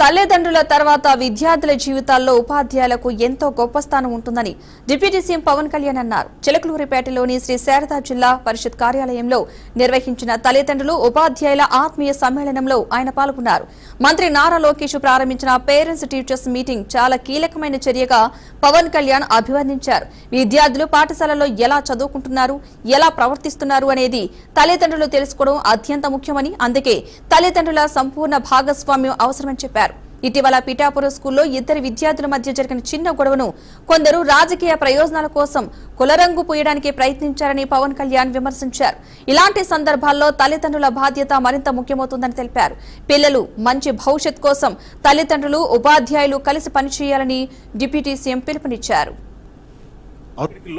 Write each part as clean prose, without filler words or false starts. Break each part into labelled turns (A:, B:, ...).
A: తల్లిదండ్రుల తర్వాత విద్యార్థుల జీవితాల్లో ఉపాధ్యాయులకు ఎంతో గొప్ప స్థానం ఉంటుందని డిప్యూటీ సీఎం పవన్ కళ్యాణ్ అన్నారు. చిలకలూరిపేటలోని శ్రీ శారదా జిల్లా పరిషత్ కార్యాలయంలో నిర్వహించిన తల్లిదండ్రులు ఉపాధ్యాయుల ఆత్మీయ సమ్మేళనంలో ఆయన పాల్గొన్నారు. మంత్రి నారా లోకేష్ ప్రారంభించిన పేరెంట్స్ టీచర్స్ మీటింగ్ చాలా కీలకమైన చర్యగా పవన్ కళ్యాణ్ అభివర్ణించారు. విద్యార్థులు పాఠశాలలో ఎలా చదువుకుంటున్నారు, ఎలా ప్రవర్తిస్తున్నారు అనేది తల్లిదండ్రులు తెలుసుకోవడం అత్యంత ముఖ్యమని, అందుకే తల్లిదండ్రుల సంపూర్ణ భాగస్వామ్యం అవసరమని చెప్పారు. ఇటీవల పిఠాపురం స్కూల్లో ఇద్దరు విద్యార్థుల మధ్య జరిగిన చిన్న గొడవను కొందరు రాజకీయ ప్రయోజనాల కోసం కులరంగు పూయడానికి ప్రయత్నించారని పవన్ కళ్యాణ్ విమర్శించారు. ఇలాంటి సందర్భాల్లో తల్లిదండ్రుల బాధ్యత మరింత ముఖ్యమవుతుందని తెలిపారు. పిల్లలు మంచి భవిష్యత్ కోసం తల్లిదండ్రులు, ఉపాధ్యాయులు కలిసి పనిచేయాలని డిప్యూటీ సీఎం పిలుపునిచ్చారు.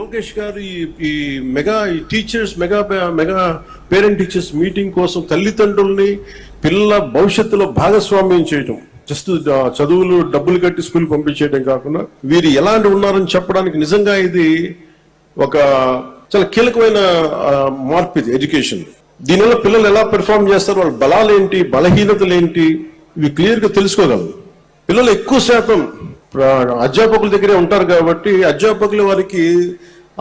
B: లోకేష్ గారు ఈ మెగా పేరెంట్ టీచర్స్ మీటింగ్ కోసం తల్లిదండ్రుల్ని పిల్లల భవిష్యత్తులో భాగస్వామ్యం చేయటం, జస్ట్ చదువులు డబ్బులు కట్టి స్కూల్ పంపించేయడం కాకుండా వీరు ఎలాంటి ఉన్నారని చెప్పడానికి నిజంగా ఇది ఒక చాలా కీలకమైన మార్పు. ఇది ఎడ్యుకేషన్. దీనివల్ల పిల్లలు ఎలా పెర్ఫార్మ్ చేస్తారు, వాళ్ళ బలాలేంటి, బలహీనతలు ఏంటి, ఇవి క్లియర్ గా తెలుసుకోగలరు. పిల్లలు ఎక్కువ శాతం అధ్యాపకుల దగ్గరే ఉంటారు కాబట్టి అధ్యాపకులు వారికి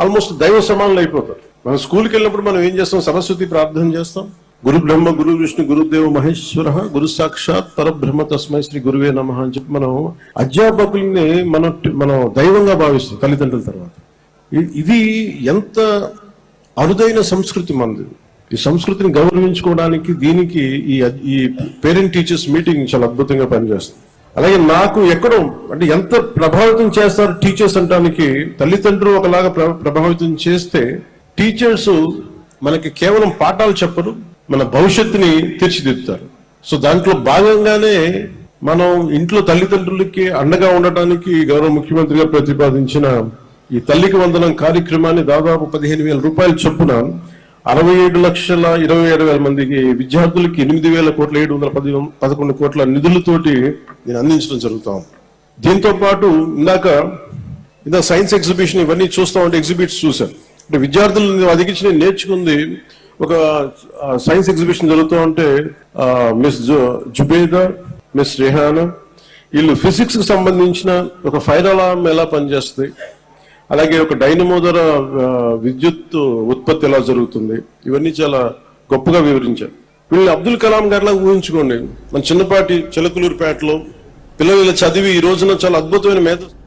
B: ఆల్మోస్ట్ దైవ సమానులు అయిపోతారు. మనం స్కూల్కి వెళ్ళినప్పుడు మనం ఏం చేస్తాం, సరస్వతి ప్రార్థన చేస్తాం, గురు బ్రహ్మ గురు విష్ణు గురుదేవ మహేశ్వర గురు సాక్షాత్ పరబ్రహ్మ తస్మై శ్రీ గురువే నమః అని చెప్పి మనం అధ్యాపకుల్ని మనం దైవంగా భావిస్తాం తల్లిదండ్రుల తర్వాత. ఇది ఎంత అరుదైన సంస్కృతి మనది. ఈ సంస్కృతిని గౌరవించుకోవడానికి దీనికి ఈ పేరెంట్ టీచర్స్ మీటింగ్ చాలా అద్భుతంగా పనిచేస్తుంది. అలాగే నాకు ఎక్కడో అంటే ఎంత ప్రభావితం చేస్తారు టీచర్స్ అంటానికి, తల్లిదండ్రులు ఒకలాగా ప్రభావితం చేస్తే టీచర్స్ మనకి కేవలం పాఠాలు చెప్పరు, మన భవిష్యత్తుని తీర్చిదిద్దుతారు. సో దాంట్లో భాగంగానే మనం ఇంట్లో తల్లిదండ్రులకి అండగా ఉండటానికి గౌరవ ముఖ్యమంత్రి గారు ప్రతిపాదించిన ఈ తల్లికి వందనం కార్యక్రమాన్ని దాదాపు 15,000 రూపాయల చొప్పున 67,27,000 మందికి విద్యార్థులకి 8,711 కోట్ల నిధులతోటి నేను అందించడం జరుగుతాం. దీంతో పాటు ఇందాక సైన్స్ ఎగ్జిబిషన్ ఇవన్నీ చూస్తా ఉంటే ఎగ్జిబిట్స్ చూశాను. అంటే విద్యార్థులు అదిగించి నేర్చుకుంది ఒక సైన్స్ ఎగ్జిబిషన్ జరుగుతూ ఉంటే మిస్ జుబేదా, మిస్ రెహానా వీళ్ళు ఫిజిక్స్ కి సంబంధించిన ఒక ఫైర్ అలారం ఎలా పనిచేస్తుంది, అలాగే ఒక డైనమో ద్వారా విద్యుత్ ఉత్పత్తి ఎలా జరుగుతుంది, ఇవన్నీ చాలా గొప్పగా వివరించారు. వీళ్ళు అబ్దుల్ కలాం గారిలా ఊహించుకోండి, మన చిన్నపాటి చిలకలూరుపేటలో పిల్లలు చదివి ఈ రోజున చాలా అద్భుతమైన